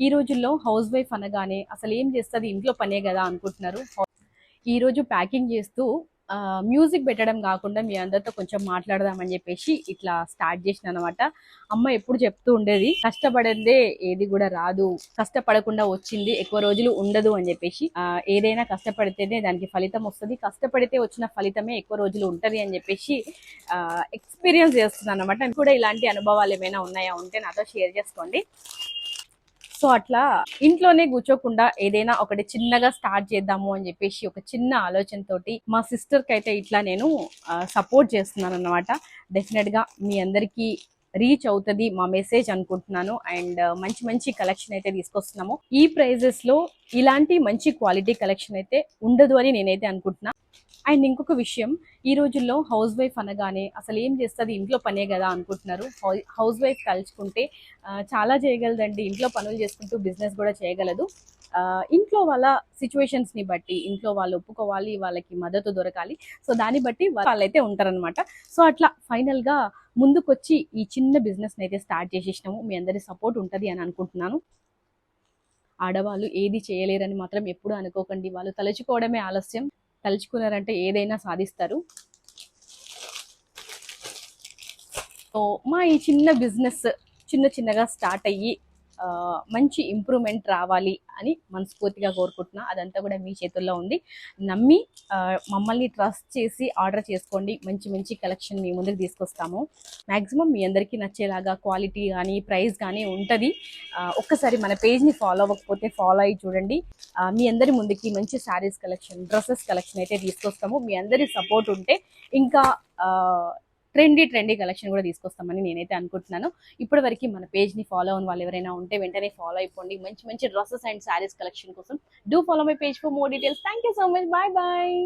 ఈ రోజుల్లో house wife అనగానే అసలు ఏం చేస్తది ఇంట్లో పనే కదా అనుకుంటున్నారు. ఈ రోజు ప్యాకింగ్ చేస్తూ మ్యూజిక్ పెట్టడం కాకుండా మీ అందరితో కొంచెం మాట్లాడదామని చెప్పేసి ఇట్లా స్టార్ట్ చేసిన అనమాట. అమ్మ ఎప్పుడు చెప్తూ ఉండేది, కష్టపడిందే ఏది కూడా రాదు, కష్టపడకుండా వచ్చింది ఎక్కువ రోజులు ఉండదు అని చెప్పేసి. ఏదైనా కష్టపడితేనే దానికి ఫలితం వస్తుంది, కష్టపడితే వచ్చిన ఫలితమే ఎక్కువ రోజులు ఉంటది అని చెప్పేసి ఎక్స్పీరియన్స్ చేస్తున్నాను అనమాట. మీకు కూడా ఇలాంటి అనుభవాలు ఏమైనా ఉన్నాయా ఉంటే నాతో షేర్ చేసుకోండి. సో అట్లా ఇంట్లోనే కూర్చోకుండా ఏదైనా ఒకటి చిన్నగా స్టార్ట్ చేద్దాము అని చెప్పేసి ఒక చిన్న ఆలోచనతోటి మా సిస్టర్ కి అయితే ఇట్లా నేను సపోర్ట్ చేస్తున్నాను అనమాట. డెఫినెట్ గా మీ అందరికీ రీచ్ అవుతుంది మా మెసేజ్ అనుకుంటున్నాను. అండ్ మంచి మంచి కలెక్షన్ అయితే తీసుకొస్తున్నాము. ఈ ప్రైజెస్ లో ఇలాంటి మంచి క్వాలిటీ కలెక్షన్ అయితే ఉండదు అని నేనైతే అనుకుంటున్నా. అండ్ ఇంకొక విషయం, ఈ రోజుల్లో హౌస్ వైఫ్ అనగానే అసలు ఏం చేస్తుంది ఇంట్లో పనే కదా అనుకుంటున్నారు. హౌస్ వైఫ్ తలుచుకుంటే చాలా చేయగలదండి. ఇంట్లో పనులు చేసుకుంటూ బిజినెస్ కూడా చేయగలదు. ఇంట్లో వాళ్ళ సిచ్యువేషన్స్ని బట్టి ఇంట్లో వాళ్ళు ఒప్పుకోవాలి, వాళ్ళకి మద్దతు దొరకాలి. సో దాన్ని బట్టి వాళ్ళైతే ఉంటారనమాట. సో అట్లా ఫైనల్గా ముందుకొచ్చి ఈ చిన్న బిజినెస్ని అయితే స్టార్ట్ చేసేసినాము. మీ అందరి సపోర్ట్ ఉంటుంది అని అనుకుంటున్నాను. ఆడవాళ్ళు ఏది చేయలేరని మాత్రం ఎప్పుడు అనుకోకండి. వాళ్ళు తలుచుకోవడమే ఆలస్యం, తలుచుకున్నారంటే ఏదైనా సాధిస్తారు. సో మా ఈ చిన్న బిజినెస్ చిన్నగా స్టార్ట్ అయ్యి మంచి ఇంప్రూవ్మెంట్ రావాలి అని మనస్ఫూర్తిగా కోరుకుంటున్నా. అదంతా కూడా మీ చేతుల్లో ఉంది. నమ్మి మమ్మల్ని ట్రస్ట్ చేసి ఆర్డర్ చేసుకోండి. మంచి మంచి కలెక్షన్ మీ ముందుకు తీసుకొస్తాము. మ్యాక్సిమం మీ అందరికీ నచ్చేలాగా క్వాలిటీ కానీ ప్రైస్ కానీ ఉంటుంది. ఒక్కసారి మన పేజ్ని ఫాలో అవ్వకపోతే ఫాలో అయ్యి చూడండి. మీ అందరి ముందుకి మంచి శారీస్ కలెక్షన్, డ్రెస్సెస్ కలెక్షన్ అయితే తీసుకొస్తాము. మీ అందరి సపోర్ట్ ఉంటే ఇంకా ట్రెండీ కలెక్షన్ కూడా తీసుకొస్తామని నేనైతే అనుకుంటున్నాను. ఇప్పటి వరకు మన పేజ్ని ఫాలో అయిన వాళ్ళు ఎవరైనా ఉంటే వెంటనే ఫాలో అయిపోండి. మంచి మంచి డ్రెస్సెస్ అండ్ శారీస్ కలెక్షన్ కోసం do follow my page for more details. Thank you so much. Bye bye.